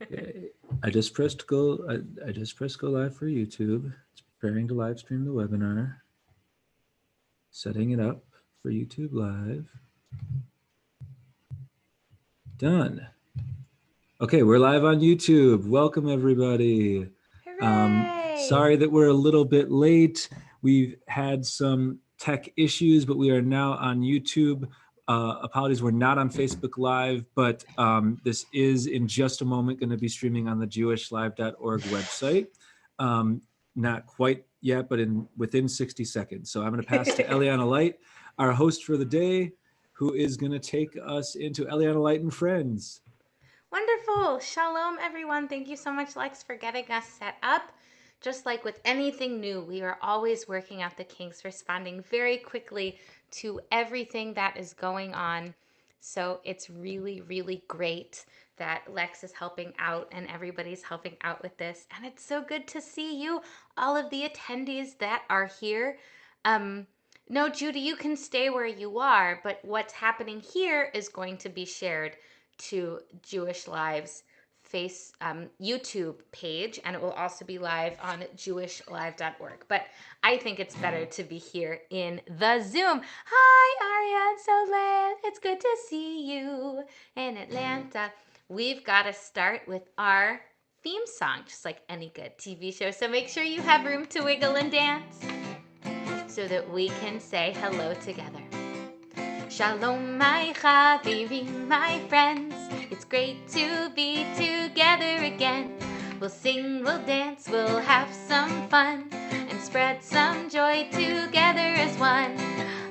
Okay. I just pressed go. I just pressed go live for YouTube. It's preparing to live stream the webinar. Setting it up for YouTube Live. Done. Okay, we're live on YouTube. Welcome everybody. Hooray! Sorry that we're a little bit late. We've had some tech issues, but we are now on YouTube. Apologies, we're not on Facebook Live, but this is in just a moment going to be streaming on the jewishlive.org website. Not quite yet, but within 60 seconds. So I'm going to pass to Eliana Light, our host for the day, who is going to take us into Eliana Light and Friends. Wonderful. Shalom, everyone. Thank you so much, Lex, for getting us set up. Just like with anything new, we are always working out the kinks, responding very quickly to everything that is going on. So it's really, really great that Lex is helping out and everybody's helping out with this. And it's so good to see you, all of the attendees that are here. No, Judy, you can stay where you are, but what's happening here is going to be shared to Jewish Live's YouTube page, and it will also be live on jewishlive.org. But I think it's better to be here in the Zoom. Hi, Ariane, so glad. It's good to see you in Atlanta. We've got to start with our theme song, just like any good TV show. So make sure you have room to wiggle and dance so that we can say hello together. Shalom, my chavirim, my friends. It's great to be together again. We'll sing, we'll dance, we'll have some fun, and spread some joy together as one.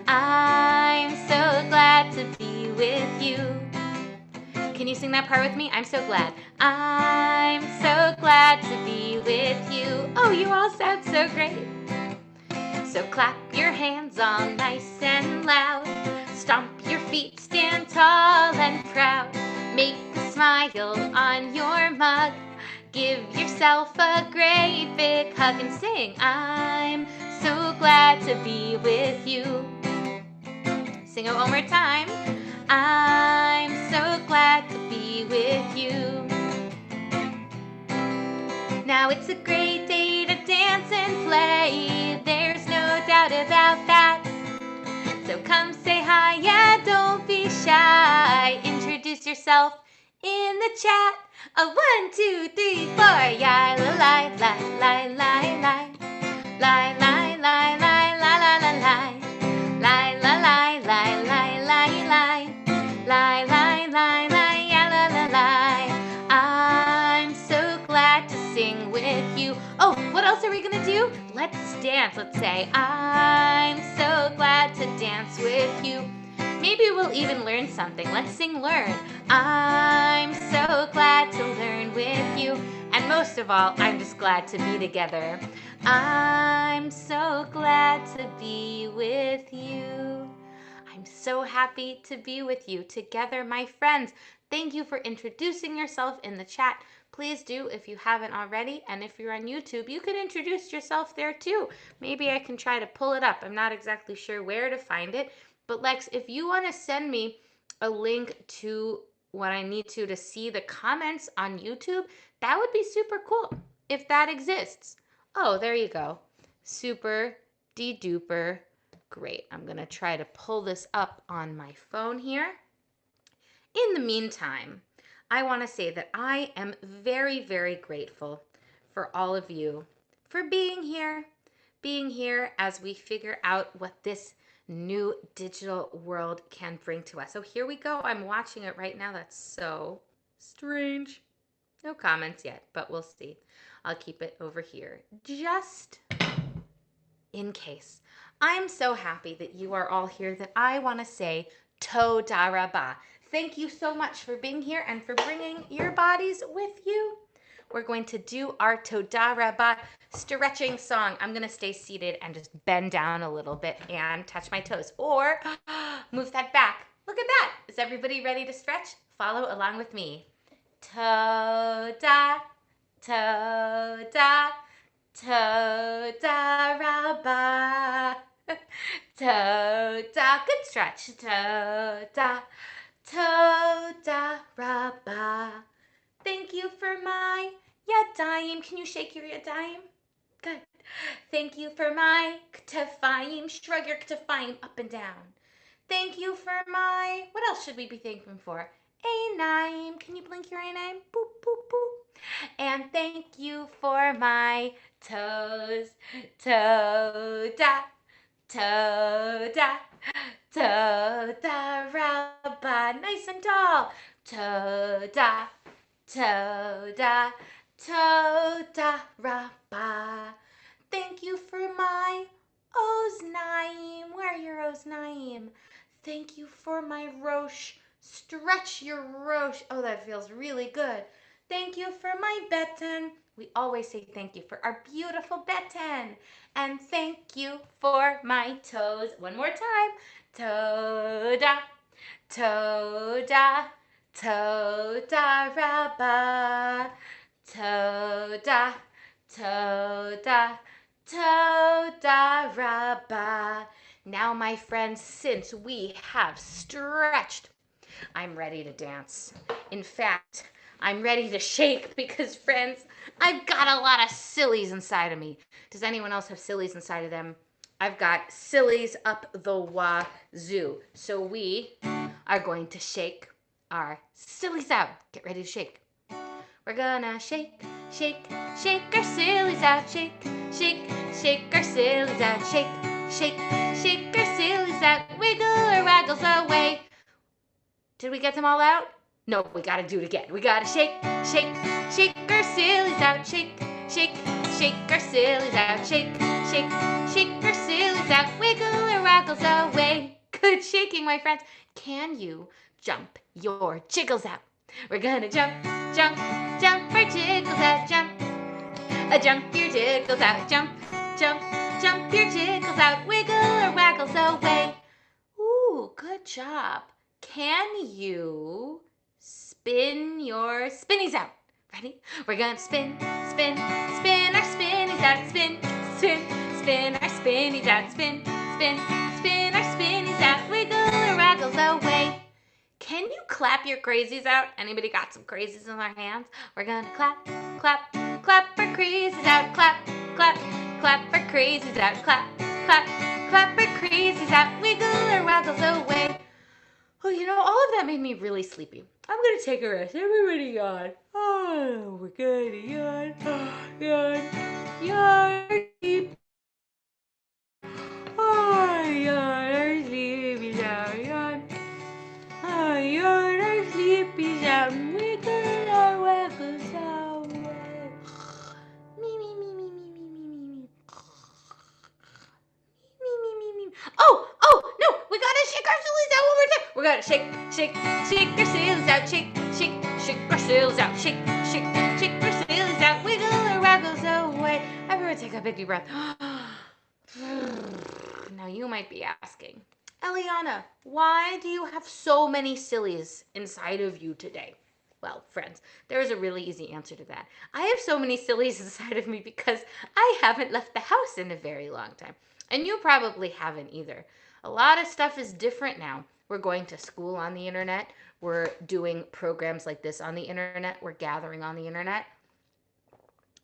I'm so glad to be with you. Can you sing that part with me? I'm so glad. I'm so glad to be with you. Oh, you all sound so great. So clap your hands all nice and loud. Stomp your feet, stand tall and proud. Make a smile on your mug. Give yourself a great big hug and sing, I'm so glad to be with you. Sing it one more time. I'm so glad to be with you. Now it's a great day to dance and play. There's no doubt about that. So come say hi, yeah, don't be shy. Introduce yourself in the chat. A 1, 2, 3, 4. Yeah, la la la la la la. La la la la la la la la. La la la la la la la. La la la la yeah la la la. I'm so glad to sing with you. Oh, what else are we gonna do? Let's dance. Let's say, I'm so glad to dance with you. Maybe we'll even learn something. Let's sing Learn. I'm so glad to learn with you. And most of all, I'm just glad to be together. I'm so glad to be with you. I'm so happy to be with you together, my friends. Thank you for introducing yourself in the chat. Please do if you haven't already. And if you're on YouTube, you can introduce yourself there too. Maybe I can try to pull it up. I'm not exactly sure where to find it. But Lex, if you want to send me a link to what I need to see the comments on YouTube, that would be super cool if that exists. Oh, there you go. Super de-duper great. I'm going to try to pull this up on my phone here. In the meantime, I want to say that I am very, very grateful for all of you for being here as we figure out what this new digital world can bring to us. So here we go. I'm watching it right now. That's so strange. No comments yet, but we'll see. I'll keep it over here just in case. I'm so happy that you are all here that I want to say Toda Rabah. Thank you so much for being here and for bringing your bodies with you. We're going to do our Toda Rabah stretching song. I'm going to stay seated and just bend down a little bit and touch my toes or move that back. Look at that. Is everybody ready to stretch? Follow along with me. Toda, Toda, Toda Rabah. Toda. Good stretch. Toda. Toda Rabah. Thank you for my yadayim. Can you shake your yadayim? Good. Thank you for my ktafayim. Shrug your ktafayim up and down. Thank you for my, what else should we be thankful for? Einayim. Can you blink your einayim? Boop, boop, boop. And thank you for my toes. Toda, toda, toda rabba. Nice and tall. Toda, toda, toda rabba. Thank you for my oznaim. Where are your oznaim? Thank you for my rosh. Stretch your rosh. Oh, that feels really good. Thank you for my beten. We always say thank you for our beautiful beten. And thank you for my toes. One more time. Toda, toda, toda rabba. Toda, toda, toda rabba. Now, my friends, since we have stretched, I'm ready to dance. In fact, I'm ready to shake because, friends, I've got a lot of sillies inside of me. Does anyone else have sillies inside of them? I've got sillies up the wazoo. So we are going to shake our sillies out. Get ready to shake. We're gonna shake, shake, shake our sillies out. Shake, shake, shake our sillies out. Shake, shake, shake our sillies out. Wiggle or waggles away. Did we get them all out? No, we gotta do it again. We gotta shake, shake, shake our sillies out. Shake, shake, shake our sillies out. Shake, shake, shake our sillies out. Wiggle or waggles away. Good shaking, my friends. Can you jump your jiggles out? We're gonna jump, jump, jump our jiggles out. Jump, jump your jiggles out. Jump, jump, jump your jiggles out. Wiggle or waggles away. Ooh, good job. Can you spin your spinnies out? Ready? We're gonna spin, spin, spin our spinnies out. Spin, spin, spin our spinnies out. Spin, spin, spin our spinnies out. Wiggle or waggles away. Can you clap your crazies out? Anybody got some crazies in their hands? We're gonna clap, clap, clap our crazies out. Clap, clap, clap our crazies out. Clap, clap, clap our crazies out. Wiggle or waggles away. Oh, you know, all of that made me really sleepy. I'm gonna take a rest. Everybody yawn. Oh, we're gonna yawn. Yawn. Yawn. Sleep. Oh, yawn. Our sleepy out. Yawn. Oh, yawn. Our sleepy out. Wiggle our waggles away. Me, me, me, me, me, me, me, me, me. Me. Oh, no, we gotta shake our sillies out one more time. We're gonna shake, shake, shake our sillies out. Shake, shake, shake our sillies out. Shake, shake, shake our sillies out. Wiggle or waggles away. Everyone take a big deep breath. Now you might be asking, Eliana, why do you have so many sillies inside of you today? Well, friends, there is a really easy answer to that. I have so many sillies inside of me because I haven't left the house in a very long time. And you probably haven't either. A lot of stuff is different now. We're going to school on the internet. We're doing programs like this on the internet. We're gathering on the internet.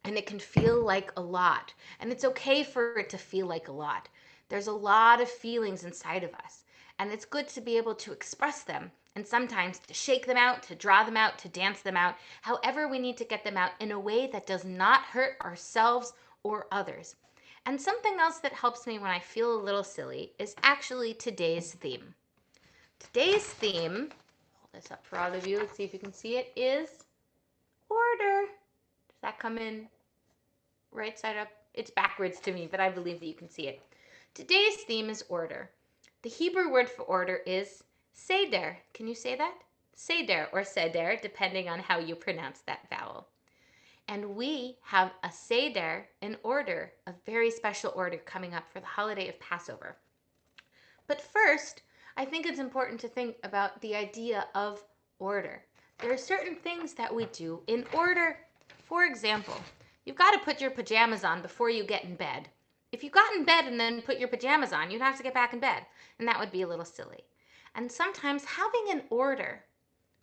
And it can feel like a lot. And it's okay for it to feel like a lot. There's a lot of feelings inside of us. And it's good to be able to express them. And sometimes to shake them out, to draw them out, to dance them out. However, we need to get them out in a way that does not hurt ourselves or others. And something else that helps me when I feel a little silly is actually today's theme. Today's theme, hold this up for all of you, let's see if you can see it, is order. Does that come in right side up? It's backwards to me, but I believe that you can see it. Today's theme is order. The Hebrew word for order is seder. Can you say that? Seder or seder, depending on how you pronounce that vowel. And we have a seder, an order, a very special order coming up for the holiday of Passover. But first, I think it's important to think about the idea of order. There are certain things that we do in order. For example, you've got to put your pajamas on before you get in bed. If you got in bed and then put your pajamas on, you'd have to get back in bed, and that would be a little silly. And sometimes having an order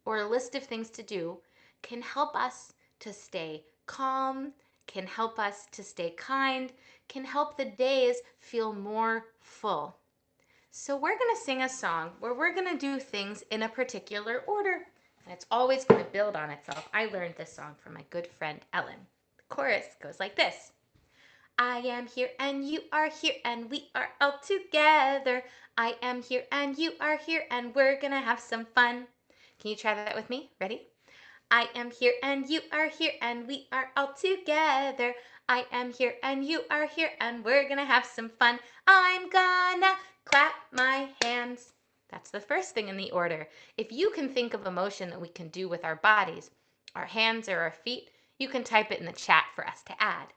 or a list of things to do can help us to stay calm, can help us to stay kind, can help the days feel more full. So we're going to sing a song where we're going to do things in a particular order. And it's always going to build on itself. I learned this song from my good friend Ellen. The chorus goes like this. I am here and you are here and we are all together. I am here and you are here and we're going to have some fun. Can you try that with me? Ready? I am here and you are here and we are all together. I am here and you are here and we're gonna have some fun. I'm gonna clap my hands. That's the first thing in the order. If you can think of a motion that we can do with our bodies, our hands or our feet, you can type it in the chat for us to add.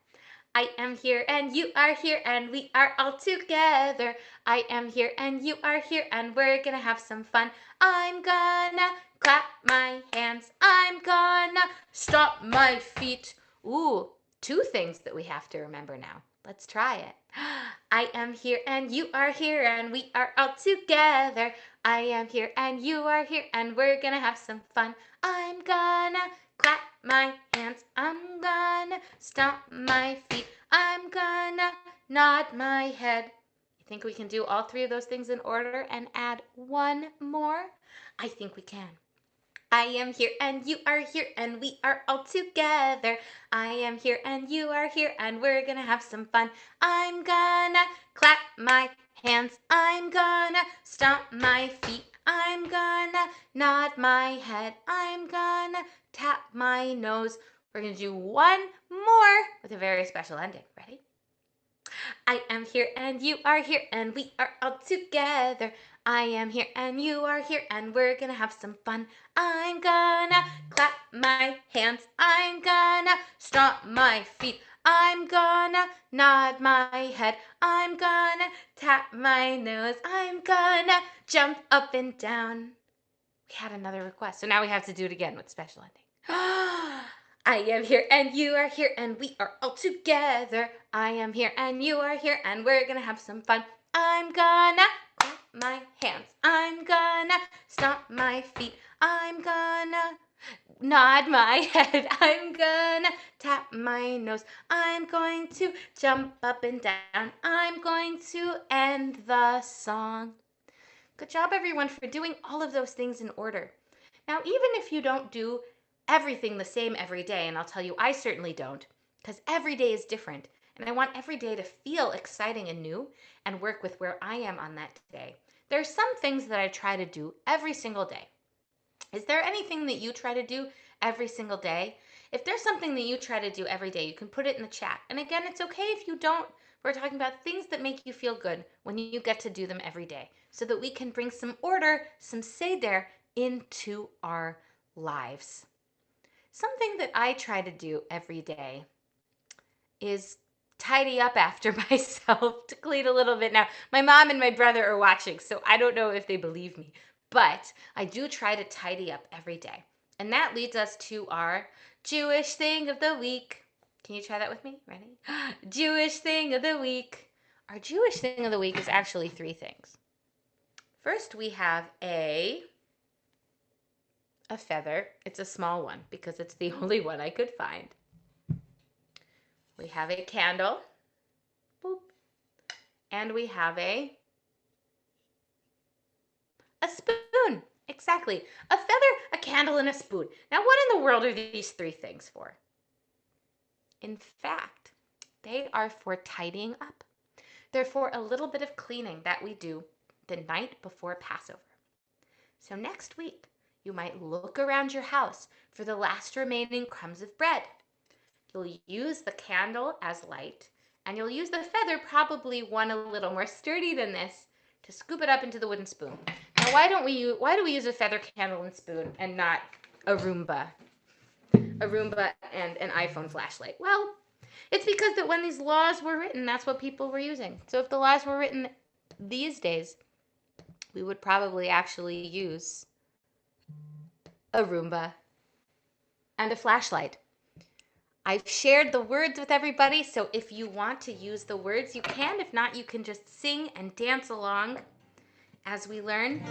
I am here and you are here and we are all together. I am here and you are here and we're gonna have some fun. I'm gonna clap my hands. I'm gonna stomp my feet. Ooh, two things that we have to remember now. Let's try it. I am here and you are here and we are all together. I am here and you are here and we're gonna have some fun. I'm gonna clap my hands. I'm gonna stomp my feet. I'm gonna nod my head. You think we can do all three of those things in order and add one more? I think we can. I am here and you are here and we are all together. I am here and you are here and we're gonna have some fun. I'm gonna clap my hands. I'm gonna stomp my feet. I'm gonna nod my head. I'm gonna tap my nose. We're gonna do one more with a very special ending. Ready? I am here and you are here and we are all together. I am here and you are here and we're gonna have some fun. I'm gonna clap my hands. I'm gonna stomp my feet. I'm gonna nod my head. I'm gonna tap my nose. I'm gonna jump up and down. We had another request, so now we have to do it again with special ending. I am here and you are here and we are all together. I am here and you are here and we're gonna have some fun. I'm gonna clap my hands. I'm gonna stomp my feet. I'm gonna nod my head. I'm gonna tap my nose. I'm going to jump up and down. I'm going to end the song. Good job, everyone, for doing all of those things in order. Now, even if you don't do everything the same every day, and I'll tell you, I certainly don't, because every day is different, and I want every day to feel exciting and new and work with where I am on that day. There are some things that I try to do every single day. Is there anything that you try to do every single day? If there's something that you try to do every day, you can put it in the chat. And again, it's okay if you don't. We're talking about things that make you feel good when you get to do them every day so that we can bring some order, some seder into our lives. Something that I try to do every day is tidy up after myself, to clean a little bit. Now, my mom and my brother are watching, so I don't know if they believe me, but I do try to tidy up every day. And that leads us to our Jewish thing of the week. Can you try that with me? Ready? Jewish thing of the week. Our Jewish thing of the week is actually three things. First, we have a feather. It's a small one because it's the only one I could find. We have a candle. Boop. And we have a spoon. Exactly. A feather, a candle, and a spoon. Now, what in the world are these three things for? In fact, they are for tidying up. They're for a little bit of cleaning that we do the night before Passover. So next week, you might look around your house for the last remaining crumbs of bread. You'll use the candle as light, and you'll use the feather, probably one a little more sturdy than this, to scoop it up into the wooden spoon. Now, why do we use a feather, candle, and spoon and not a Roomba and an iPhone flashlight? Well, it's because that when these laws were written, that's what people were using. So if the laws were written these days, we would probably actually use a Roomba and a flashlight. I've shared the words with everybody, so if you want to use the words, you can. If not, you can just sing and dance along as we learn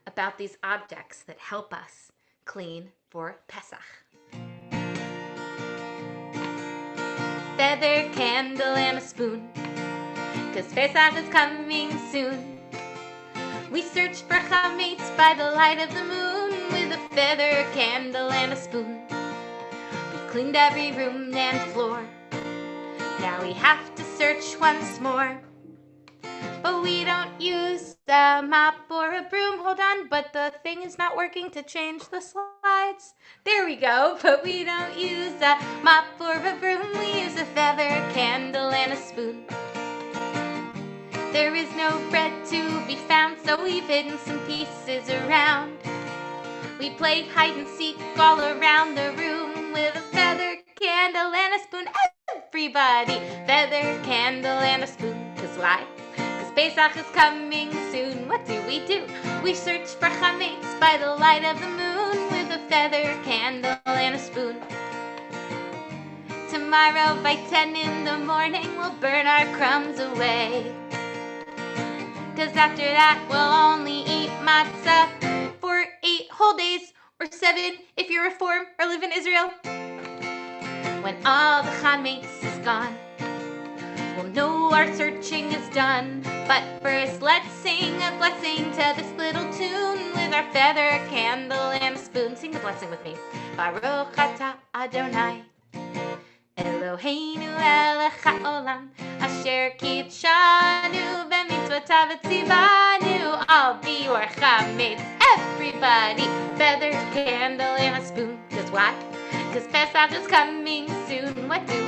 about these objects that help us clean for Pesach. feather candle and a spoon, 'cause Pesach is coming soon. We search for chametz by the light of the moon with a feather candle and a spoon. We've cleaned every room and floor. Now we have to search once more. But we don't use a mop or a broom. Hold on, but the thing is not working to change the slides. There we go. But we don't use a mop or a broom. We use a feather candle and a spoon. There is no bread to be found, so we've hidden some pieces around. We play hide and seek all around the room with a feather candle and a spoon. Everybody, feather candle and a spoon. 'Cause why? 'Cause Pesach is coming soon. What do? We search for chametz by the light of the moon with a feather candle and a spoon. Tomorrow by 10 in the morning we'll burn our crumbs away. 'Cause after that we'll only eat matzah for 8 whole days, or 7 if you're Reform or live in Israel. When all the chametz is gone, we'll know our searching is done. But first let's sing a blessing to this little tune with our feather candle and a spoon. Sing the blessing with me. Baruch atah Adonai Eloheinu melech haolam asher kitshanu b'mitzvotav v'tzivanu al biur chametz. Everybody, feather candle and a spoon. 'Cause why? 'Cause Pesach is coming soon. What do?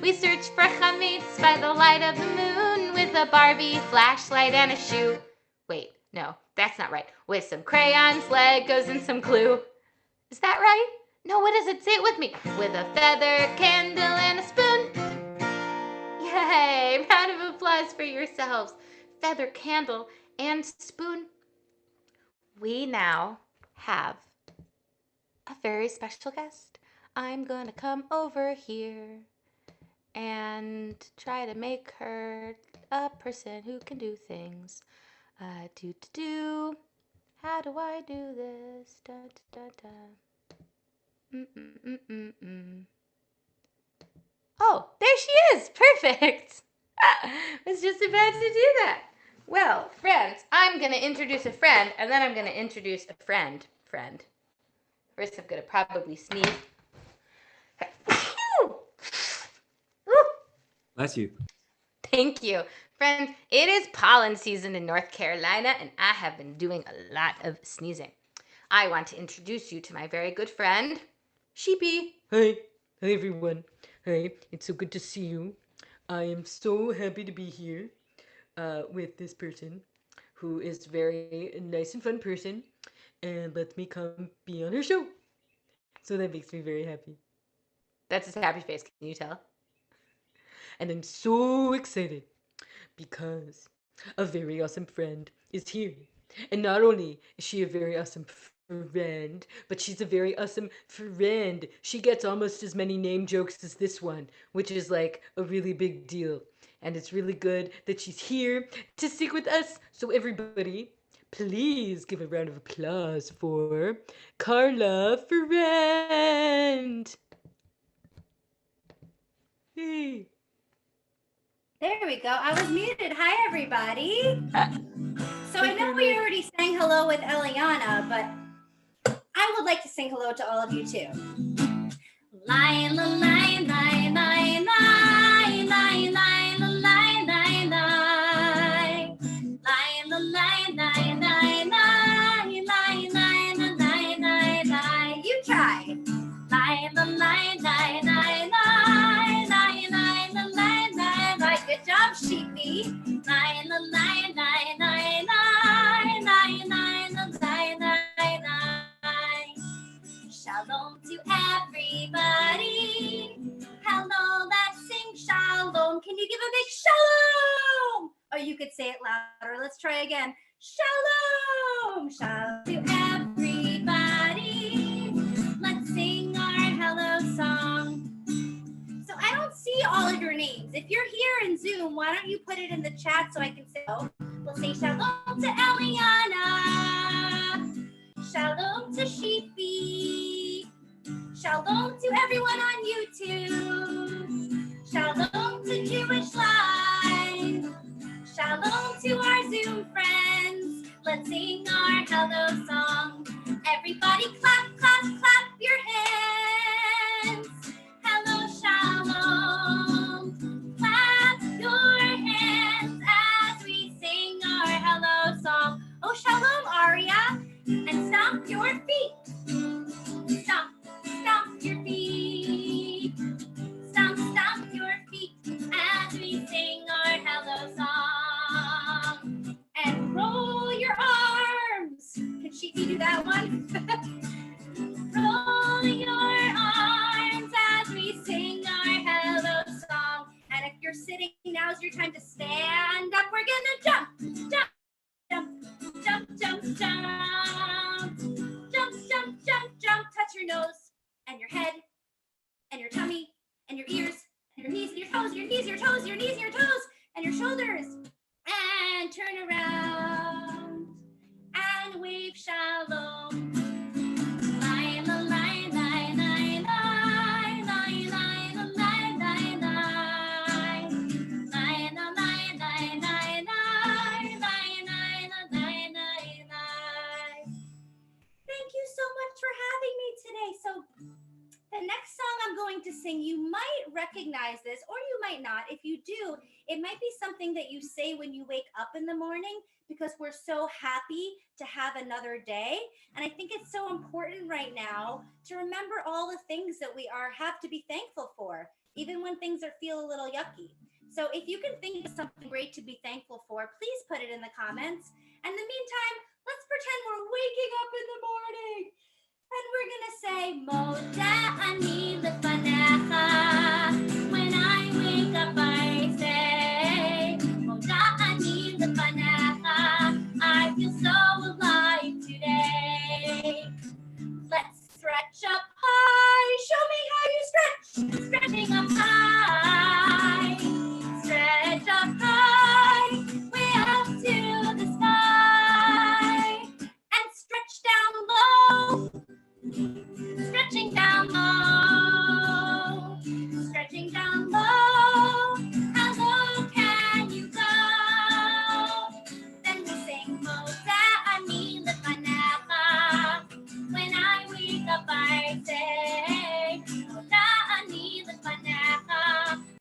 We search for chametz by the light of the moon with a Barbie flashlight and a shoe. Wait, no, that's not right. With some crayons, Legos, and some glue. Is that right? No, what does it? Say it with me. With a feather candle and a spoon. Yay! Round of applause for yourselves. Feather candle and spoon. We now have a very special guest. I'm gonna come over here and try to make her a person who can do things. How do I do this? Da, da, da. Oh, there she is. Perfect. I was just about to do that. Well, friends, I'm going to introduce a friend, and then I'm going to introduce a friend. First, I'm going to probably sneeze. Bless you. Thank you. Friends, it is pollen season in North Carolina, and I have been doing a lot of sneezing. I want to introduce you to my very good friend, Sheepy. Hi everyone. Hi, it's so good to see you. I am so happy to be here with this person who is very nice and fun person and lets me come be on her show. So that makes me very happy. That's his happy face, can you tell? And I'm so excited because a very awesome friend is here. And not only is she a very awesome friend, but she's a very awesome friend. She gets almost as many name jokes as this one, which is like a really big deal. And it's really good that she's here to sing with us. So everybody, please give a round of applause for Carla Friend. Hey. There we go. I was muted. Hi, everybody. So I know we already sang hello with Eliana, but I would like to sing hello to all of you too. Lion, lion, lion, lion, lion, lion, lion, lion, lion, lion, lion, lion, lion, lion, lion, lion, lion, lion, lion. You try. Lion, lion, lion, lion, lion, lion, lion, lion, lion. Good job, Sheepy. Lion, lion, lion, lion, lion, lion, lion, lion. Shalom to everybody. Hello, let's sing shalom. Can you give a big shalom? Or you could say it louder. Let's try again. Shalom. Shalom to everybody. Let's sing our hello song. So I don't see all of your names. If you're here in Zoom, why don't you put it in the chat so I can say, oh, we'll say shalom to Eliana. Shalom to Sheepy. Shalom to everyone on YouTube. hello song. Everybody clap, clap, clap your hands. Hello, shalom. Clap your hands as we sing our hello song. Oh, shalom, Aria. And stomp your feet. Stomp, stomp your feet. Stomp, stomp your feet as we sing our hello song. And roll your arms. Can Shiki do that one? Roll your arms as we sing our hello song. And if you're sitting, now's your time to stand up. We're gonna jump, jump, jump, jump, jump, jump. Jump, jump, jump, jump. Touch your nose and your head and your tummy and your ears and your knees and your toes, your knees, your toes, your knees, and your toes, and your shoulders. And turn around and wave shalom. Line, line, line, line, line, line, line, line, line, line, line. Line, line, line, line, line, line, line, line, line. Thank you so much for having me today. So the next song I'm going to sing, you might recognize this or you might not. If you do, it might be something that you say when you wake up in the morning because we're so happy to have another day. And I think it's so important right now to remember all the things that we have to be thankful for, even when things feel a little yucky. So if you can think of something great to be thankful for, please put it in the comments. And in the meantime, let's pretend we're waking up in the morning. And we're gonna say, Moda ani lefanecha. When I wake up, I say, Moda ani lefanecha. I feel so alive today. Let's stretch up high. Show me how you stretch. Stretching up high. Stretch up high. Way up to the sky. And stretch down low. Stretching down low, stretching down low. How low can you go? Then we sing Moda ani lefanecha. When I wake up, I say Moda ani lefanecha.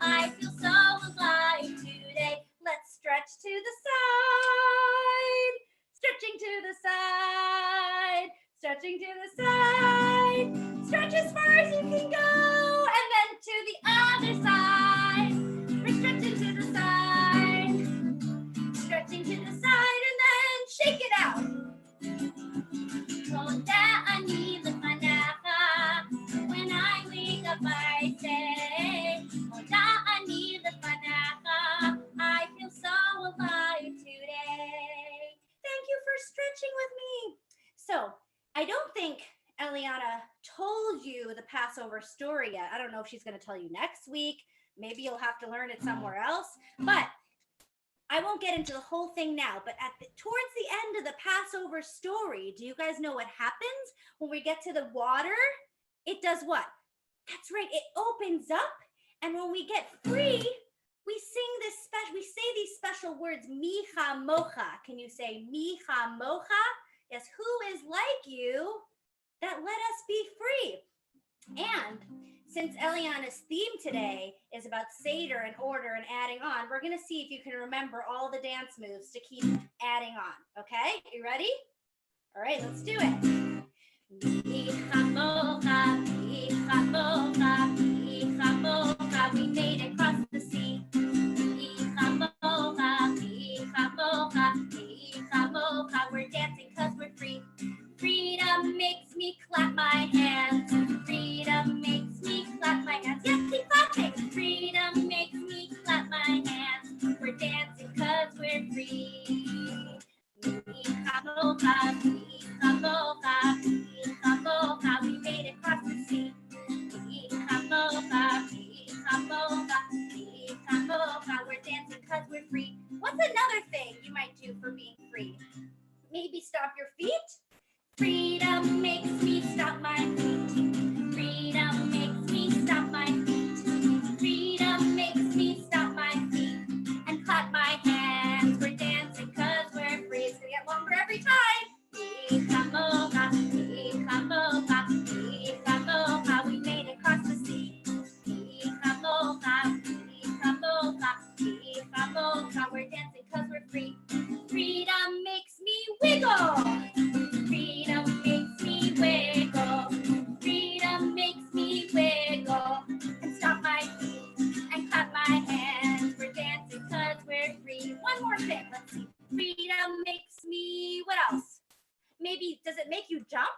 I feel so alive today. Let's stretch to the side, stretching to the side. Stretching to the side. Stretch as far as you can go. And then to the other side. We're stretching to the side. Stretching to the side and then shake it out. Moda ani lefanecha. When I wake up, I say, Moda ani lefanecha. I feel so alive today. Thank you for stretching with me. So, I don't think Eliana told you the Passover story yet. I don't know if she's going to tell you next week. Maybe you'll have to learn it somewhere else. But I won't get into the whole thing now. But towards the end of the Passover story, do you guys know what happens when we get to the water? It does what? That's right. It opens up. And when we get free, we say these special words, Micha Mocha. Can you say Micha Mocha? Yes, who is like you that let us be free? And since Eliana's theme today is about Seder and order and adding on, we're going to see if you can remember all the dance moves to keep adding on. Okay, you ready? All right, let's do it. Micha Mocha, Micha Mocha, Micha Mocha, we made it across the sea. Micha Mocha, Micha Mocha, Micha Mocha, we're dancing cause we're free. Freedom makes me clap my hands. Freedom makes me clap my hands. Yes, keep clapping. Freedom makes me clap my hands. We're dancing cause we're free. Micha Mocha, Micha Mocha, Micha Mocha, jump.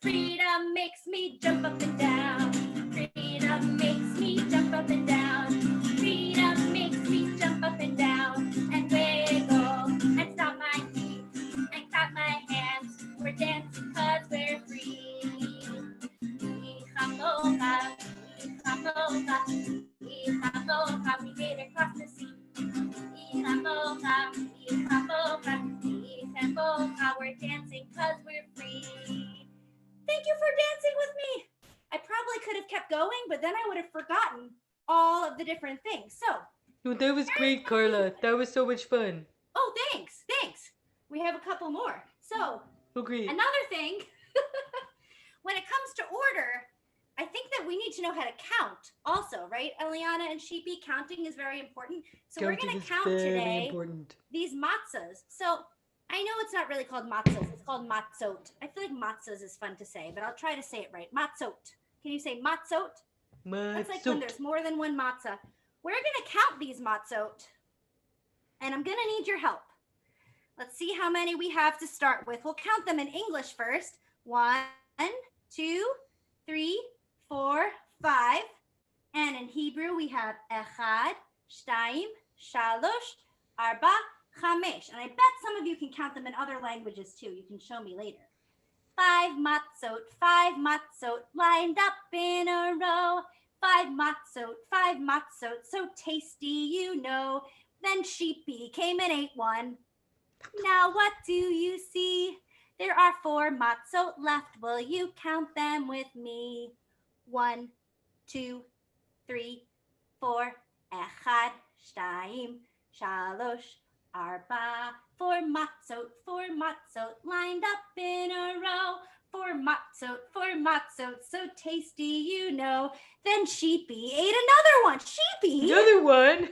Freedom makes me jump up and down. Freedom makes me jump up and down. Freedom makes me jump up and down and wiggle and stomp my feet and clap my hands. We're dancing 'cause we're free. Ichamocha, ichamocha, ichamocha, we made it across the sea. Ichamocha, ichamocha, ichamocha, we're dancing 'cause we're free. Thank you for dancing with me. I probably could have kept going, but then I would have forgotten all of the different things. So, No, that was great, Carla. That was so much fun. oh, thanks. We have a couple more. So, Oh, great. another thing, when it comes to order, I think that we need to know how to count also, right? Eliana and Sheepy, counting is very important. So we're going to count today these matzahs. So I know it's not really called matzahs. It's called matzot. I feel like matzahs is fun to say, but I'll try to say it right. Matzot. Can you say matzot? That's like when there's more than one matzah. We're going to count these matzot, and I'm going to need your help. Let's see how many we have to start with. We'll count them in English first. 1, 2, 3, 4, 5. And in Hebrew, we have echad, shtayim, shalosh, arba, chamesh. And I bet some of you can count them in other languages too. You can show me later. 5 matzot, lined up in a row. 5 matzot, so tasty, you know. Then Sheepy came and ate one. Now what do you see? There are 4 matzot left. Will you count them with me? 1, 2, 3, 4. Echad, shtayim, shalosh, arba. 4 matzot, lined up in a row. 4 matzot, so tasty, you know. Then Sheepy ate another one. Sheepy? Another one?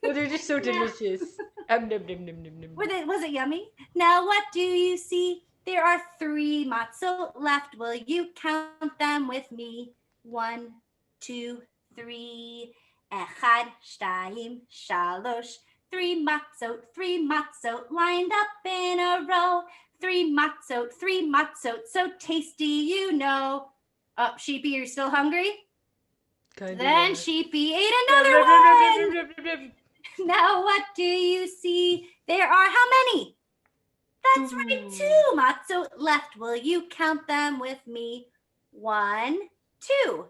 Oh, they're just so delicious. Nom, nom, nom, nom, nom, nom. Was it yummy? Now what do you see? There are 3 matzot left. Will you count them with me? 1, 2, 3. Echad, shtayim, shalosh. 3 matzot, lined up in a row. 3 matzot, so tasty, you know. Oh, Sheepy, you're still hungry? Then Sheepy ate another one. Now what do you see? There are how many? That's right, 2 matzot left. Will you count them with me? 1, 2.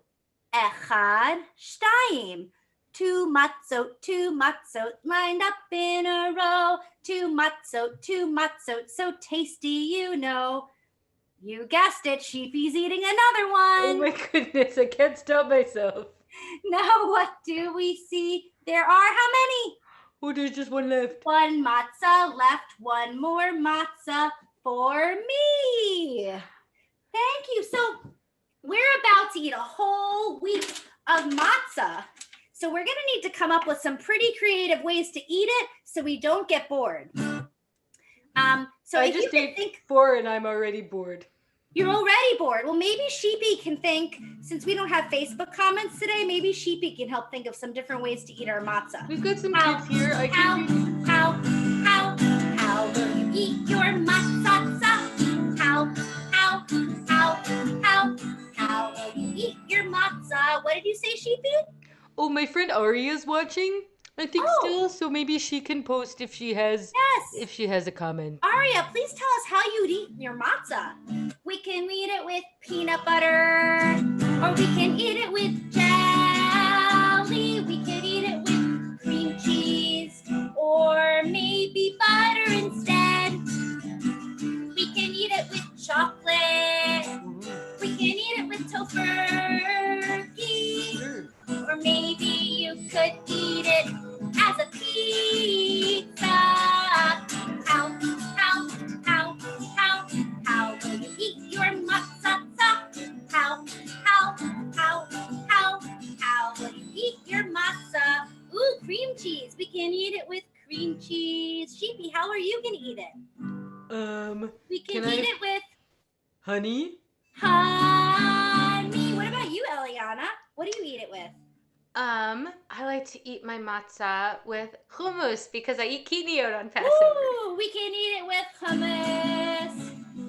Echad, shtayim. 2 matzot, lined up in a row. 2 matzot, so tasty, you know. You guessed it, Sheepy's eating another one. Oh my goodness, I can't stop myself. Now what do we see? There are how many? Oh, there's just one left. 1 matzah left, 1 more matzah for me. Thank you. So we're about to eat a whole week of matzah. So we're going to need to come up with some pretty creative ways to eat it so we don't get bored. So I if just you can think 4 and I'm already bored. You're already bored. Well, maybe Sheepy can think, since we don't have Facebook comments today, maybe Sheepy can help think of some different ways to eat our matzah. We've got some kids here. How will you eat your matzah? How will you eat your matzah? What did you say, Sheepy? Oh, my friend Ari is watching. I think still, so maybe she can post if she has a comment. Aria, please tell us how you'd eat your matzah. We can eat it with peanut butter, or we can eat it with jelly. We can eat it with cream cheese, or maybe butter instead. We can eat it with chocolate. We can eat it with tofurkey, or maybe you could eat it as a pizza. How will you eat your matzah? How will you eat your matzah? Ooh, cream cheese. We can eat it with cream cheese. Sheepy, how are you gonna eat it? We can eat it with honey. Honey. What about you, Eliana? What do you eat it with? I like to eat my matzah with hummus because I eat kinniyot on Passover. Ooh, we can eat it with hummus.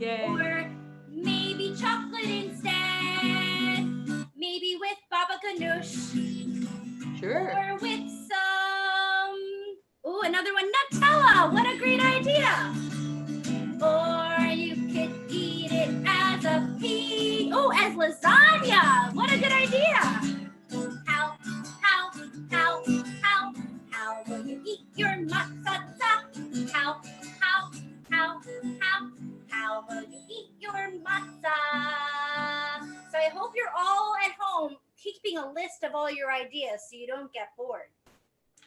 Yay. Or maybe it instead. Maybe with baba ganoush. Sure. Or with some... Ooh, another one, Nutella. What a great idea. Or you could eat it as a as lasagna. What a good idea. How will you eat your matzah? How will you eat your matzah? So I hope you're all at home keeping a list of all your ideas so you don't get bored.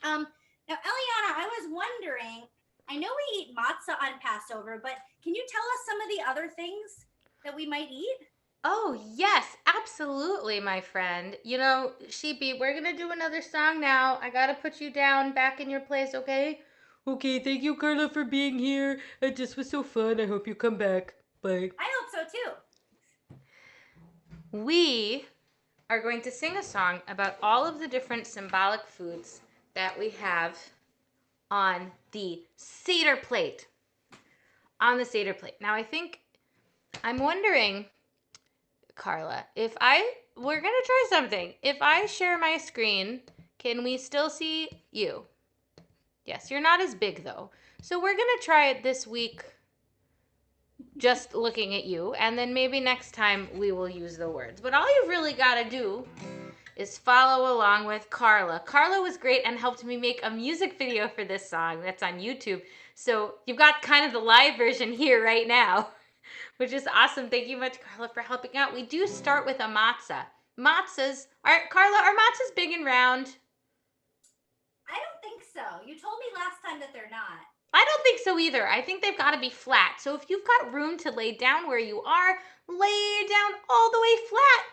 Now, Eliana, I was wondering, I know we eat matzah on Passover, but can you tell us some of the other things that we might eat? Oh, yes, absolutely, my friend. You know, Sheepy, we're going to do another song now. I got to put you down back in your place, okay? Okay, thank you, Carla, for being here. It just was so fun. I hope you come back. Bye. I hope so too. We are going to sing a song about all of the different symbolic foods that we have on the Seder plate. On the Seder plate. Now, I'm wondering, Carla, we're going to try something. If I share my screen, can we still see you? Yes, you're not as big though. So we're going to try it this week, just looking at you, and then maybe next time we will use the words. But all you've really got to do is follow along with Carla. Carla was great and helped me make a music video for this song that's on YouTube. So you've got kind of the live version here right now, which is awesome. Thank you much, Carla, for helping out. We do start with a matzah. Carla, are matzahs big and round? I don't think so. You told me last time that they're not. I don't think so either. I think they've got to be flat. So if you've got room to lay down where you are, lay down all the way flat.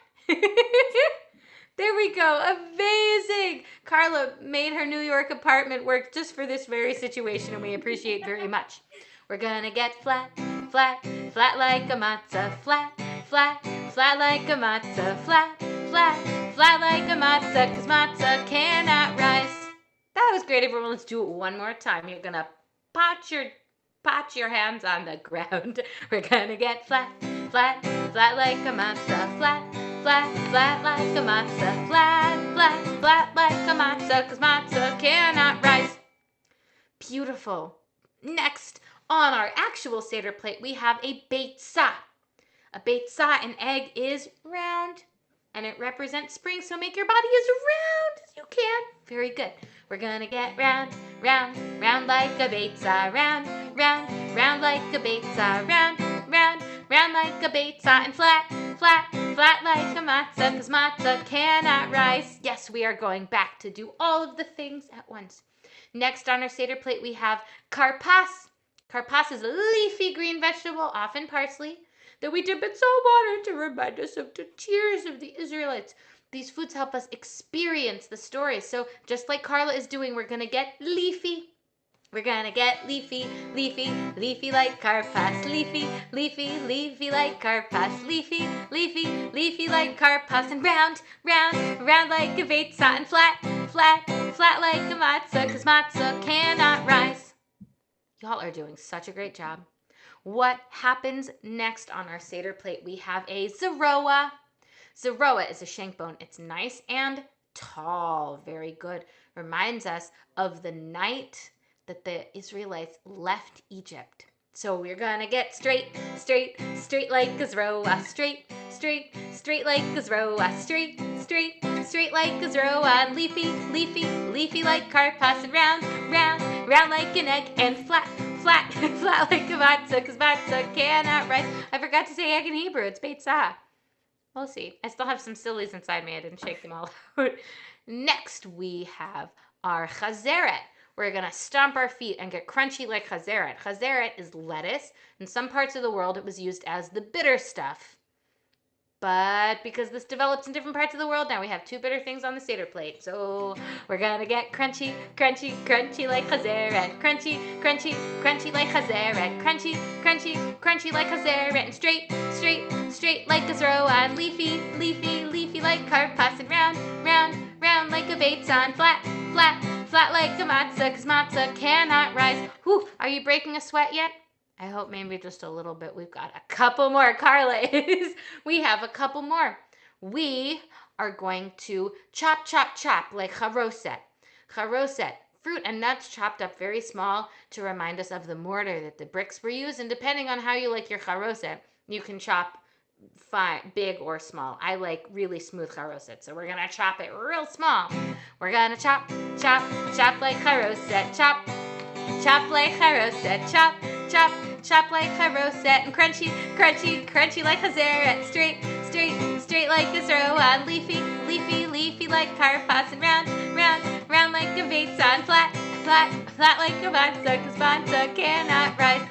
There we go. Amazing. Carla made her New York apartment work just for this very situation, and we appreciate very much. We're gonna get flat, flat, flat like a matzah. Flat, flat, flat like a matzah. Flat, flat, flat like a matzah, 'cause matzah cannot rise. That was great, everyone. Let's do it one more time. You're gonna pot your hands on the ground. We're gonna get flat, flat, flat like a matzah. Flat, flat, flat like a matzah. Flat, flat, flat like a matzah, 'cause matzah cannot rise. Beautiful. Next, on our actual Seder plate, we have a beitzah. A beitzah, an egg, is round, and it represents spring, so make your body as round as you can. Very good. We're gonna get round, round, round like a beitzah. Round, round, round like a beitzah. Round, round, round like a beitzah. And flat, flat, flat like a matzah, 'cause matzah cannot rise. Yes, we are going back to do all of the things at once. Next on our Seder plate, we have karpas. Karpas is a leafy green vegetable, often parsley, that we dip in salt water to remind us of the tears of the Israelites. These foods help us experience the story. So just like Carla is doing, we're going to get leafy. We're going to get leafy, leafy, leafy like karpas. Leafy, leafy, leafy like karpas. Leafy, leafy, leafy like karpas. And round, round, round like a beitzah. And flat, flat, flat like a matzah, 'cause matzah cannot rise. Y'all are doing such a great job. What happens next on our Seder plate? We have a zeroah. Zeroah is a shank bone. It's nice and tall. Very good. Reminds us of the night that the Israelites left Egypt. So we're gonna get straight, straight, straight like a zeroah. Straight, straight, straight like a zeroah. Straight, straight, straight like a zeroah. And leafy, leafy, leafy like karpas. And round, round, round like an egg. And flat, flat, flat like a matzah, 'cause matzah cannot rise. I forgot to say egg in Hebrew. It's beitzah. We'll see. I still have some sillies inside me. I didn't shake them all out. Next, we have our chazeret. We're going to stomp our feet and get crunchy like chazeret. Chazeret is lettuce. In some parts of the world, it was used as the bitter stuff. But because this develops in different parts of the world, now we have two bitter things on the Seder plate. So we're going to get crunchy, crunchy, crunchy like chazeret. Crunchy, crunchy, crunchy like chazeret. Crunchy, crunchy, crunchy like chazeret. And straight, straight, straight like a zeroah. And leafy, leafy, leafy like karpas. And round, round, round like a beitzah. And flat, flat, flat like a matzah, 'cause matzah cannot rise. Whew, are you breaking a sweat yet? I hope maybe just a little bit. We've got a couple more, Carla. We have a couple more. We are going to chop, chop, chop like charoset. Charoset, fruit and nuts chopped up very small to remind us of the mortar that the bricks were used. And depending on how you like your charoset, you can chop big or small. I like really smooth charoset, so we're gonna chop it real small. We're gonna chop, chop, chop like charoset. Chop, chop like charoset. Chop, chop, chop like charoset. And crunchy, crunchy, crunchy like hazeret. Straight, straight, straight like this row on. Leafy, leafy, leafy like karpas. And round, round, round like a vase on. Flat, flat, flat like a matzah, cause matzah cannot rise.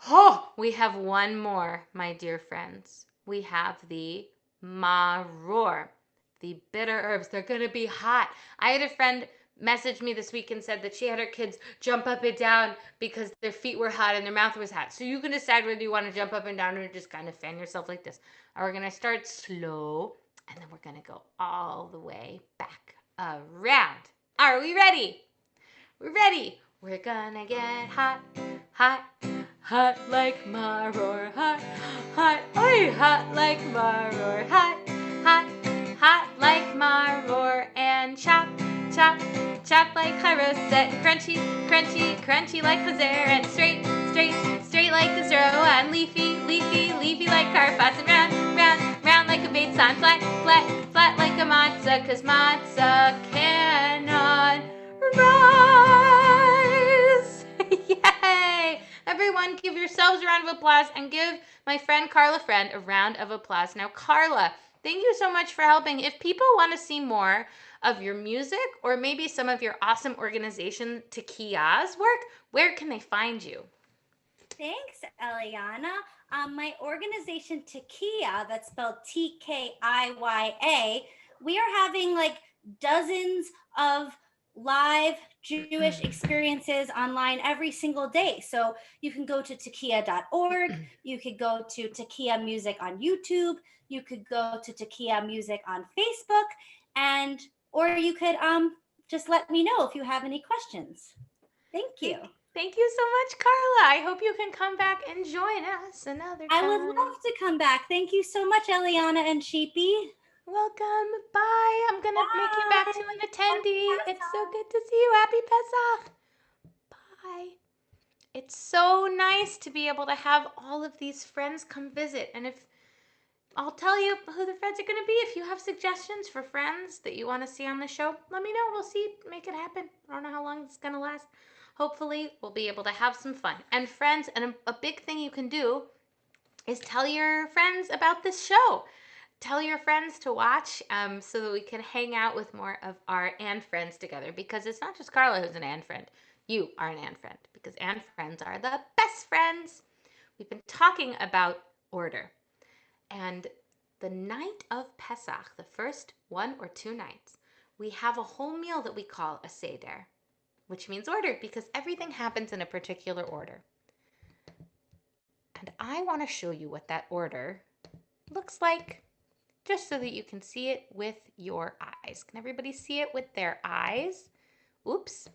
Oh, we have one more, my dear friends. We have the maror, the bitter herbs. They're going to be hot. I had a friend message me this week and said that she had her kids jump up and down because their feet were hot and their mouth was hot. So you can decide whether you want to jump up and down or just kind of fan yourself like this. We're going to start slow and then we're going to go all the way back around. Are we ready? We're ready. We're gonna get hot, hot, hot like maror, hot, hot, oi, hot like maror, hot, hot, hot like maror, and chop, chop, chop like charoset, crunchy, crunchy, crunchy like chazer, and straight, straight, straight like the zero, and leafy, leafy, leafy like karpas, and round, round, round like a beitsan, flat, flat, flat like a matzah, cause matzah cannot rise. Yay! Everyone give yourselves a round of applause and give my friend Carla Friend a round of applause. Now, Carla, thank you so much for helping. If people want to see more of your music or maybe some of your awesome organization Tekiya's work, where can they find you? Thanks, Eliana. My organization Tekiya, that's spelled Tkiya, we are having like dozens of live Jewish experiences online every single day. So you can go to tekiya.org, you could go to Tekiya Music on YouTube, you could go to Tekiya Music on Facebook, and or you could just let me know if you have any questions. Thank you. Thank you so much, Carla. I hope you can come back and join us another time. I would love to come back. Thank you so much, Eliana and Sheepy. Welcome. Bye. I'm going to make you back to an attendee. It's so good to see you. Happy Pesach. Bye. It's so nice to be able to have all of these friends come visit. And if I'll tell you who the friends are going to be. If you have suggestions for friends that you want to see on the show, let me know. We'll see. Make it happen. I don't know how long it's going to last. Hopefully, we'll be able to have some fun. And friends, and a big thing you can do is tell your friends about this show. Tell your friends to watch so that we can hang out with more of our and friends together. Because it's not just Carla who's an and friend. You are an and friend. Because and friends are the best friends. We've been talking about order. And the night of Pesach, the first 1 or 2 nights, we have a whole meal that we call a Seder, which means order because everything happens in a particular order. And I want to show you what that order looks like, just so that you can see it with your eyes. Can everybody see it with their eyes? Oops.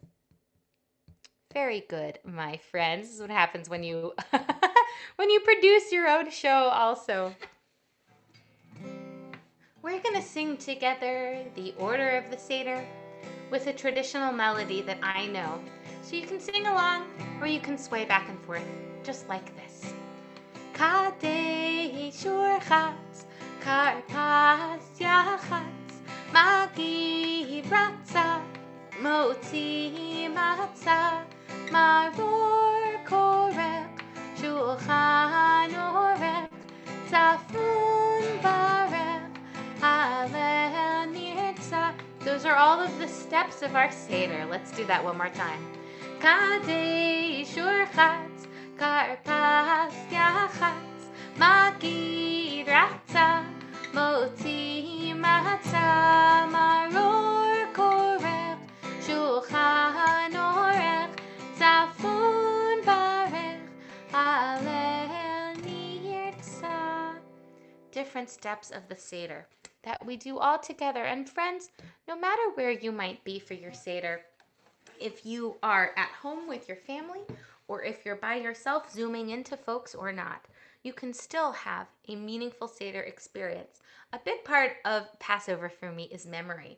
Very good, my friends. This is what happens when you when you produce your own show also. We're going to sing together the order of the Seder with a traditional melody that I know. So you can sing along or you can sway back and forth just like this. Kadesh Urchatz, Karpas Yachatz, Magi Ratza, Motzi Matzah, Maror Korek, Shulchan Orek, Zafun Barek, Halel Nirtza. Those are all of the steps of our Seder. Let's do that one more time. Kadesh Urchatz, Karpas Yachatz, Magi Ratza, Motzi Matzah, Maror Korek, Shulchan Orech, Zafun Barech, Halel Nirtza. Different steps of the Seder that we do all together. And friends, no matter where you might be for your Seder, if you are at home with your family or if you're by yourself zooming into folks or not, you can still have a meaningful Seder experience. A big part of Passover for me is memory.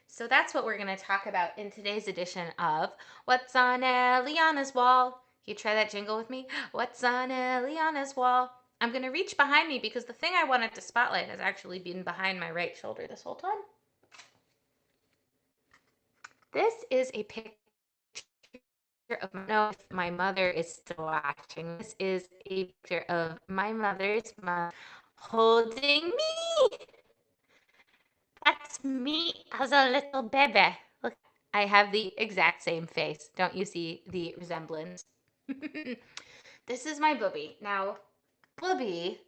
So that's what we're going to talk about in today's edition of What's on Eliana's Wall? You try that jingle with me? What's on Eliana's Wall? I'm going to reach behind me because the thing I wanted to spotlight has actually been behind my right shoulder this whole time. This is a picture of my mother is still watching. This is a picture of my mother's mom holding me. That's me as a little baby. Look, I have the exact same face. Don't you see the resemblance? This is my Booby. Now, Booby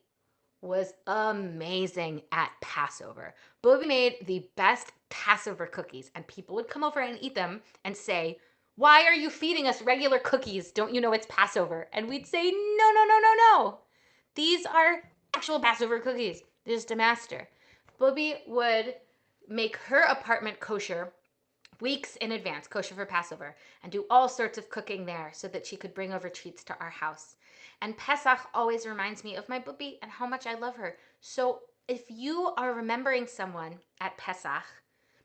was amazing at Passover. Booby made the best Passover cookies, and people would come over and eat them and say, "Why are you feeding us regular cookies? Don't you know it's Passover?" And we'd say, "No, no, no, no, no. These are actual Passover cookies. Just a master." Booby would make her apartment kosher weeks in advance, kosher for Passover, and do all sorts of cooking there so that she could bring over treats to our house. And Pesach always reminds me of my Booby and how much I love her. So if you are remembering someone at Pesach,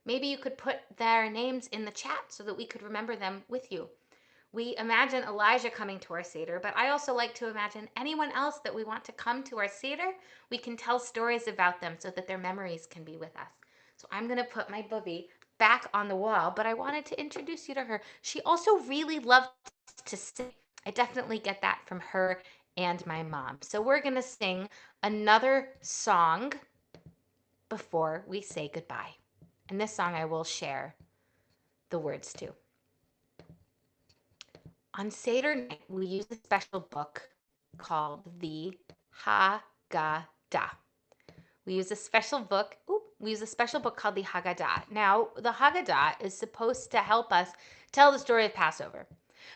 maybe you could put their names in the chat so that we could remember them with you. We imagine Elijah coming to our Seder, but I also like to imagine anyone else that we want to come to our Seder. We can tell stories about them so that their memories can be with us. So I'm going to put my Booby back on the wall, but I wanted to introduce you to her. She also really loved to sing. I definitely get that from her and my mom. So we're going to sing another song before we say goodbye. And this song I will share the words to. On Seder night, we use a special book called the Haggadah. We use a special book called the Haggadah. Now, the Haggadah is supposed to help us tell the story of Passover.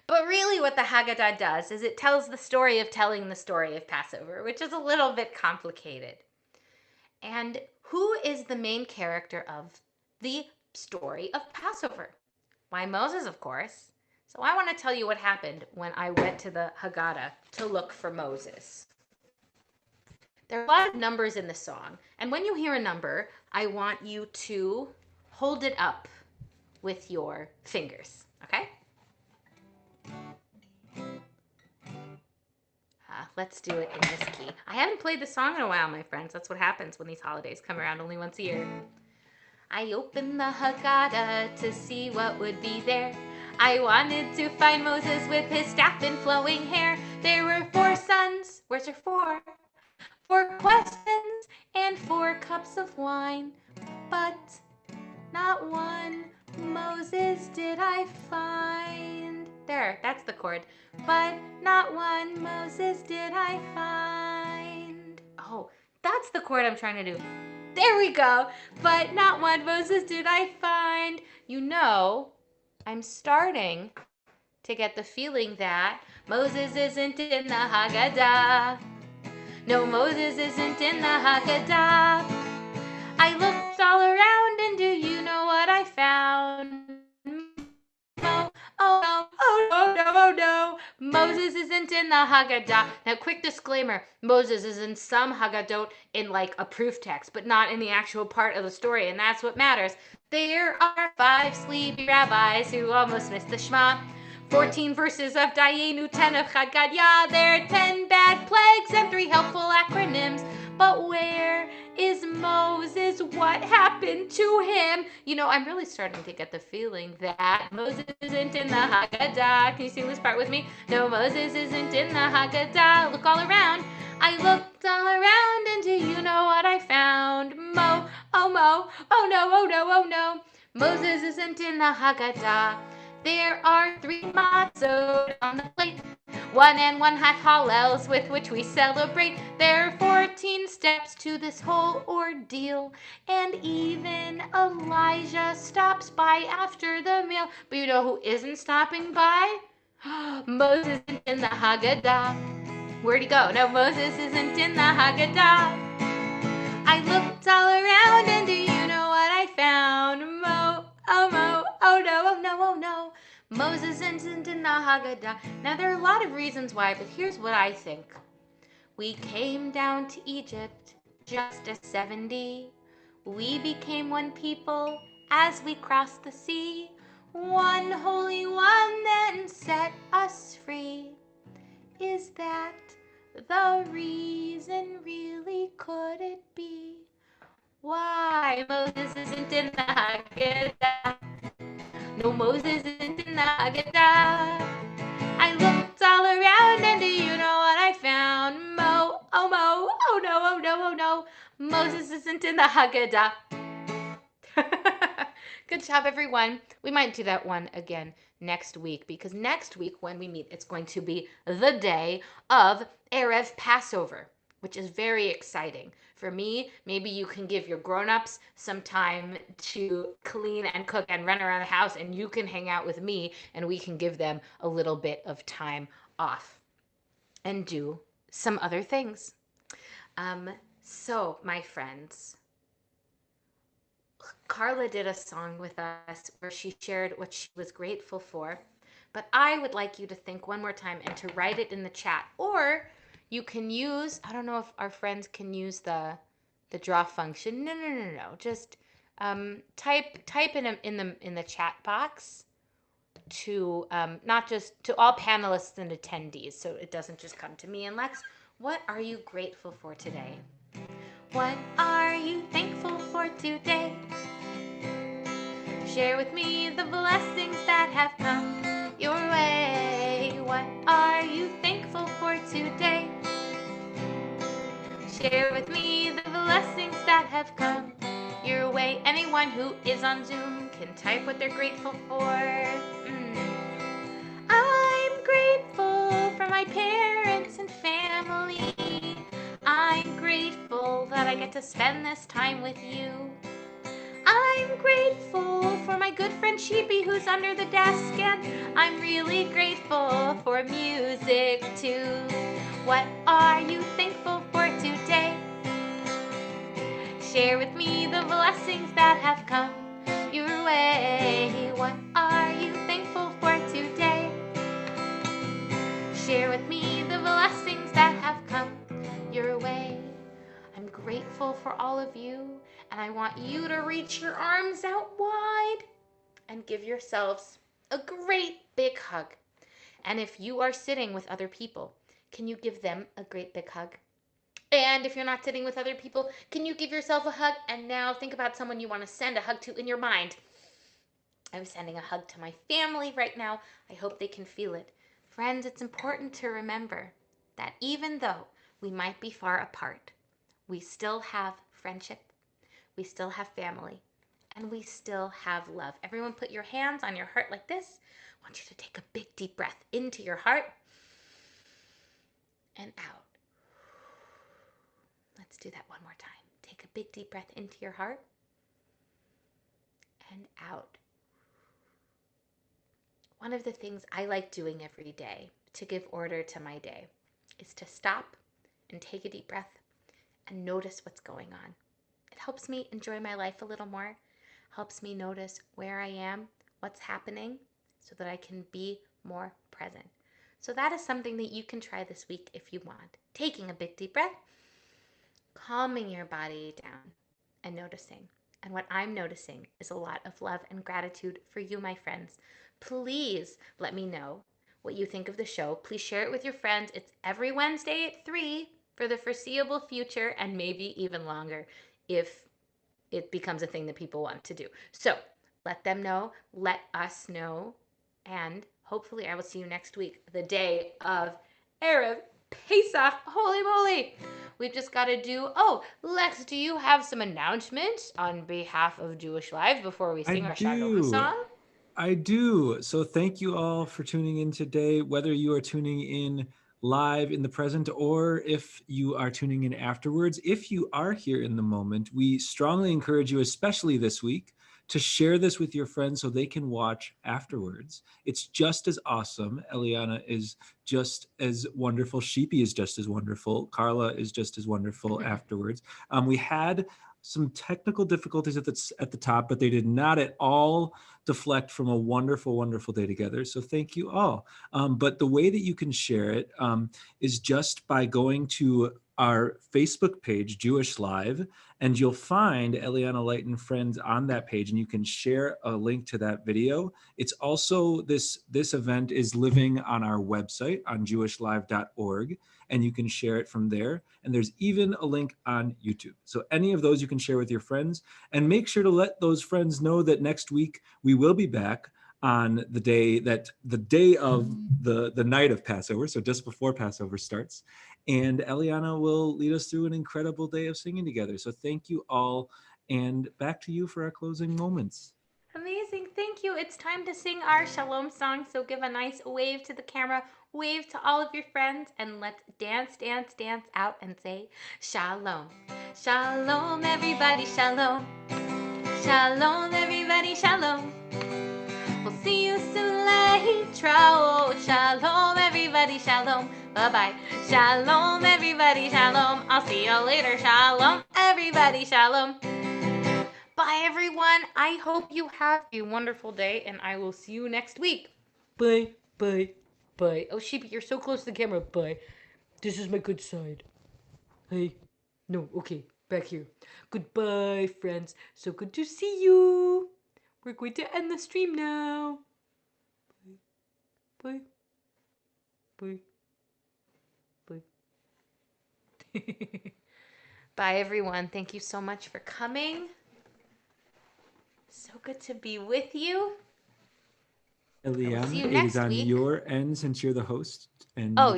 But really what the Haggadah does is it tells the story of telling the story of Passover, which is a little bit complicated. And who is the main character of the story of Passover? Why, Moses, of course. So I want to tell you what happened when I went to the Haggadah to look for Moses. There are a lot of numbers in the song, and when you hear a number, I want you to hold it up with your fingers, okay? Let's do it in this key. I haven't played the song in a while, my friends. That's what happens when these holidays come around only once a year. I opened the Haggadah to see what would be there. I wanted to find Moses with his staff and flowing hair. There were 4 sons. Where's your 4? 4 questions and 4 cups of wine. But not one Moses did I find. There, that's the chord. But not one Moses did I find. Oh, that's the chord I'm trying to do. There we go. But not one Moses did I find. You know, I'm starting to get the feeling that Moses isn't in the Haggadah. No, Moses isn't in the Haggadah. I looked all around and do you know what I found? Oh no, Moses isn't in the Haggadah. Now, quick disclaimer, Moses is in some Haggadot in like a proof text, but not in the actual part of the story, and that's what matters. There are 5 sleepy rabbis who almost missed the Shema. 14 verses of Dayenu, 10 of Haggadah. There are 10 bad plagues and 3 helpful acronyms. But where is Moses? What happened to him? You know, I'm really starting to get the feeling that Moses isn't in the Haggadah. Can you sing this part with me? No, Moses isn't in the Haggadah. Look all around. I looked all around and do you know what I found? Mo, oh no, oh no, oh no. Moses isn't in the Haggadah. There are 3 matzot on the plate, 1 and 1/2 hallels with which we celebrate. There are 14 steps to this whole ordeal, and even Elijah stops by after the meal. But you know who isn't stopping by? Moses isn't in the Haggadah. Where'd he go? No, Moses isn't in the Haggadah. I looked all around and do you know what I found? Oh no, oh no. no, oh no. Moses isn't in the Haggadah. Now, there are a lot of reasons why, but here's what I think. We came down to Egypt just as 70. We became one people as we crossed the sea. One holy one then set us free. Is that the reason? Really, could it be? Why Moses isn't in the Haggadah? No, Moses isn't in the Haggadah. I looked all around and do you know what I found? Mo, oh no, oh no, oh no. Moses isn't in the Haggadah. Good job, everyone. We might do that one again next week, because next week when we meet, it's going to be the day of Erev Passover, which is very exciting. For me, maybe you can give your grown-ups some time to clean and cook and run around the house, and you can hang out with me, and we can give them a little bit of time off and do some other things. So, my friends, Carla did a song with us where she shared what she was grateful for. But I would like you to think one more time and to write it in the chat. Or you can use, I don't know if our friends can use the draw function. No. Just type in the chat box to not just to all panelists and attendees, so it doesn't just come to me and Lex. What are you grateful for today? What are you thankful for today? Share with me the blessings that have come your way. What are you thankful for today? Share with me the blessings that have come your way. Anyone who is on Zoom can type what they're grateful for. I'm grateful for my parents and family. I'm grateful that I get to spend this time with you. I'm grateful for my good friend Sheepy who's under the desk, and I'm really grateful for music too. What are you thankful for today? Share with me the blessings that have come your way. What are you thankful for today? Share with me the blessings that have come your way. I'm grateful for all of you, and I want you to reach your arms out wide and give yourselves a great big hug. And if you are sitting with other people, can you give them a great big hug? And if you're not sitting with other people, can you give yourself a hug? And now think about someone you want to send a hug to in your mind. I'm sending a hug to my family right now. I hope they can feel it. Friends, it's important to remember that even though we might be far apart, we still have friendship, we still have family, and we still have love. Everyone put your hands on your heart like this. I want you to take a big deep breath into your heart and out. Let's do that one more time. Take a big deep breath into your heart and out. One of the things I like doing every day to give order to my day is to stop and take a deep breath and notice what's going on. It helps me enjoy my life a little more, helps me notice where I am, what's happening, so that I can be more present. So that is something that you can try this week if you want. Taking a big deep breath, calming your body down, and noticing. And what I'm noticing is a lot of love and gratitude for you, my friends. Please let me know what you think of the show. Please share it with your friends. It's every Wednesday at 3 for the foreseeable future, and maybe even longer if it becomes a thing that people want to do. So let them know, let us know, and hopefully I will see you next week, the day of Erev Pesach. Holy moly! We've just got to do, Lex, do you have some announcements on behalf of Jewish Lives before we sing our Shalom song? I do. So thank you all for tuning in today, whether you are tuning in live in the present or if you are tuning in afterwards. If you are here in the moment, we strongly encourage you, especially this week, to share this with your friends so they can watch afterwards. It's just as awesome. Eliana is just as wonderful. Sheepy is just as wonderful. Carla is just as wonderful afterwards. We had some technical difficulties at the top, but they did not at all deflect from a wonderful, wonderful day together. So thank you all. But the way that you can share it is just by going to our Facebook page, Jewish Live, and you'll find Eliana Light and Friends on that page, and you can share a link to that video. It's also, this event is living on our website on jewishlive.org, and you can share it from there. And there's even a link on YouTube. So any of those you can share with your friends, and make sure to let those friends know that next week we will be back on the day of the night of Passover, so just before Passover starts. And Eliana will lead us through an incredible day of singing together. So thank you all, and back to you for our closing moments. Amazing. Thank you. It's time to sing our shalom song. So give a nice wave to the camera, wave to all of your friends, and let's dance, dance, dance out and say shalom. Shalom, everybody, shalom. Shalom, everybody, shalom. We'll see you soon later. Oh, shalom, everybody, shalom. Bye-bye. Shalom, everybody, shalom. I'll see you later. Shalom, everybody, shalom. Bye, everyone. I hope you have a wonderful day, and I will see you next week. Bye, bye, bye. Oh, Sheepy, you're so close to the camera. Bye. This is my good side. Hey. No, okay. Back here. Goodbye, friends. So good to see you. We're going to end the stream now. Bye. Bye. Bye. Bye. Bye, everyone. Thank you so much for coming. So good to be with you. Eliana, see you it is next on week. your end since you're the host. And Oh,